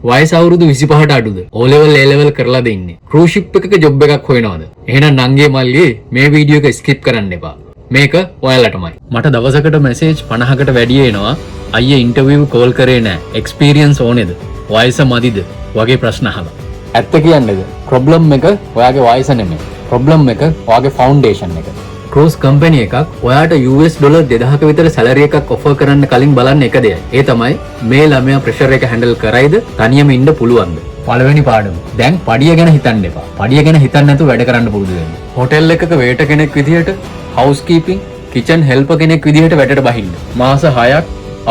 වයස අවුරුදු 25ට අඩුද? O level A level කරලාද ඉන්නේ? cruise ship එකක job එකක් හොයනවද? එහෙනම් නංගේ මල්ලියේ මේ වීඩියෝ එක skip කරන්න එපා. මේක ඔයාලටමයි. මට දවසකට message 50කට වැඩි එනවා. අයියේ ඉන්ටර්විව් කෝල් කරේ නෑ. එක්ස්පීරියන්ස් ඕනේද? වයස මදිද? වගේ ප්‍රශ්න අහලා. ඇත්ත කියන්නද? ප්‍රොබ්ලම් එක ඔයාගේ වයස නෙමෙයි. ප්‍රොබ්ලම් එක ඔයාගේ ෆවුන්ඩේෂන් එක. ක්‍රූස් කම්පැනි එකක් ඔයාට US ඩොලර් 2000ක විතර සැලරි එකක් ඔෆර් කරන්න කලින් බලන්න එක දෙයයි. ඒ තමයි මේ ළමයා ප්‍රෙෂර් එක හැන්ඩල් කරයිද? තනියම ඉන්න පුළුවන්ද? පළවෙනි පාඩම. දැන් පඩිය ගැන හිතන්න එපා. පඩිය ගැන හිතන්න නැතුව වැඩ කරන්න පුරුදු වෙන්න. හොටෙල් එකක වේටර් කෙනෙක් විදිහට හවුස් කීපින් කිචන් හෙල්පර් කෙනෙක් විදිහට වැඩට බහින්න. මාස 6ක්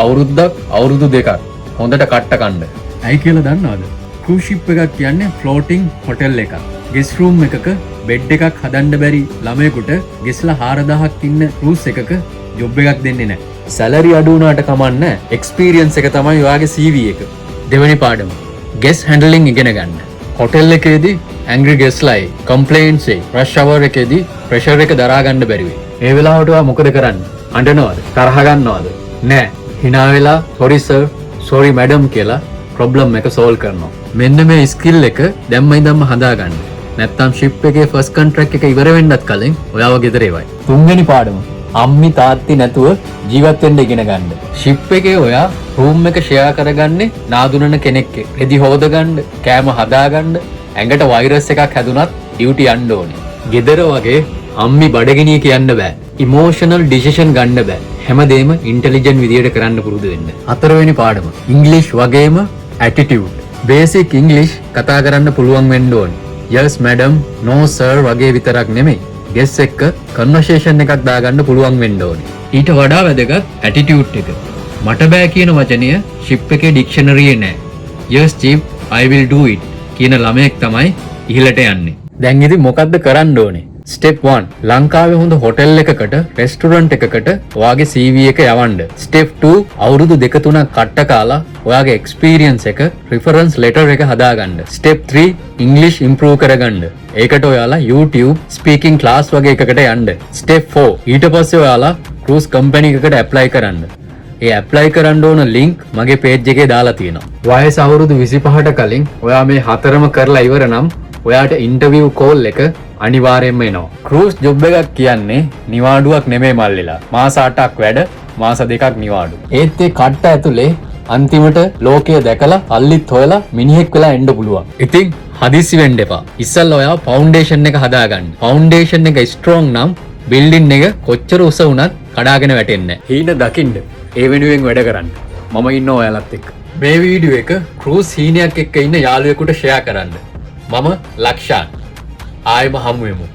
අවුරුද්දක් අවුරුදු 2ක් හොඳට කට්ට කන්න. ඇයි කියලා දන්නවද? ක්‍රූස් ෂිප් එකක් කියන්නේ ෆ්ලෝටිං හොටෙල් එකක්. ගෙස් රූම් එකක බෙඩ් එකක් හදන්න බැරි ළමයෙකුට ගෙස්ලා 4000ක් ඉන්න ක්‍රූස් එකක ජොබ් එකක් දෙන්නේ නැහැ. සැලරි අඩු වුණාට කමන්න එක්ස්පීරියන්ස් එක තමයි ඔයාගේ CV එක. දෙවෙනි පාඩම. ගෙස් හැන්ඩලින් ඉගෙන ගන්න. හොටෙල් එකේදී ඇන්ග්‍රි ගෙස්ලායි කම්ප්ලේන්ට්ස් එයි. රෂ් අවර් එකේදී ප්‍රෙෂර් එක දරා ගන්න බැරි වෙයි. ඒ වෙලාවට ඔයා මොකද කරන්නේ? අඬනවද? තරහ ගන්නවද? නෑ. hina වෙලා sorry sir, sorry madam කියලා ප්‍රොබ්ලම් එක සෝල්ව් කරනවා. මෙන්න මේ ස්කිල් එක දැම්ම ඉඳන්ම හදාගන්න. නැත්තම් ෂිප් එකේ ෆස්ට් කොන්ට්‍රැක්ට් එක ඉවර වෙන්නත් කලින් ඔයාව ගෙදර එවයි. තුන්වෙනි පාඩම. අම්මි තාත්ති නැතුව ජීවත් වෙන්න ඉගෙන ගන්න. ෂිප් එකේ ඔයා රූම් එක ෂෙයා කරගන්නේ නාදුනන කෙනෙක් එක්ක. රෙදි හොදගන්න, කෑම හදාගන්න, ඇඟට වෛරස් එකක් හැදුනත් ඩියුටි යන්න ඕනේ. ගෙදර වගේ අම්මි බඩගිනිය කියන්න බෑ. ඉමෝෂනල් ඩිසිෂන් ගන්න බෑ. හැමදේම ඉන්ටෙලිජන්ට් විදියට කරන්න පුරුදු වෙන්න. හතරවෙනි පාඩම. ඉංග්ලිෂ් වගේම ඇටිටියුඩ්. බේසික් ඉංග්ලිෂ් කතා කරන්න පුළුවන් වෙන්න ඕනේ. yes madam, no sir වගේ විතරක් නෙමෙයි. guess එක්ක conversation එකක් දාගන්න පුළුවන් වෙන්න ඕනේ. ඊට වඩා වැදගත් ඇටිටියුඩ් එක. මට බෑ කියන වචනය ෂිප් එකේ ඩික්ෂනරියේ නෑ. yes chief, I will do it කියන ළමයෙක් තමයි ඉහළට යන්නේ. දැන් ඉතින් මොකද්ද කරන්න ඕනේ? ස්ටෙප් 1. ලංකාවේ හොඳ හොටෙල් එකකට, රෙස්ටුරන්ට් එකකට ඔයාගේ CV එක යවන්න. ස්ටෙප් 2. අවුරුදු 2-3ක් කට්ට කාලා ඔයාගේ එක්ස්පීරියන්ස් එක, රිෆරන්ස් ලෙටර් එක හදාගන්න. ස්ටෙප් 3. ඉංග්ලිෂ් ඉම්ප්‍රූව් කරගන්න. ඒකට ඔයාලා YouTube ස්පීකින් ක්ලාස් වගේ එකකට යන්න. ස්ටෙප් 4. ඊට පස්සේ ඔයාලා ක්‍රූස් කම්පැනි එකකට ඇප්ලයි කරන්න. ඒ ඇප්ලයි කරන්න ඕන ලින්ක් මගේ පේජ් එකේ දාලා තියෙනවා. වයස අවුරුදු 25ට කලින් ඔයා මේ හතරම කරලා ඉවර නම් ඔයාට ඉන්ටර්විව් කෝල් එක අනිවාර්යෙන්ම එනවා. ක්‍රූස් ජොබ් එකක් කියන්නේ නිවාඩුවක් නෙමෙයි මල්ලිලා. මාස 8ක් වැඩ, මාස 2ක් නිවාඩු. ඒත් ඒ කට්ට ඇතුලේ අන්තිමට ලෝකය දැකලා අල්ලිත් හොයලා මිනිහෙක් වෙලා එන්න පුළුවන්. ඉතින් හදිස්සි වෙන්න එපා. ඉස්සල්ලා ඔයා ෆවුන්ඩේෂන් එක හදාගන්න. ෆවුන්ඩේෂන් එක ස්ට්‍රෝං නම් බිල්ඩින් එක කොච්චර උස වුණත් කඩාගෙන වැටෙන්නේ නැහැ. හීන දකින්න. ඒ වෙනුවෙන් වැඩ කරන්න. මම ඉන්නවා ඔයාලත් එක්ක. මේ වීඩියෝ එක ක්‍රූස් හීනයක් එක්ක ඉන්න යාළුවෙකුට ෂෙයා කරන්න. මම ලක්ෂාන්. ආයෙම හමු වෙමු.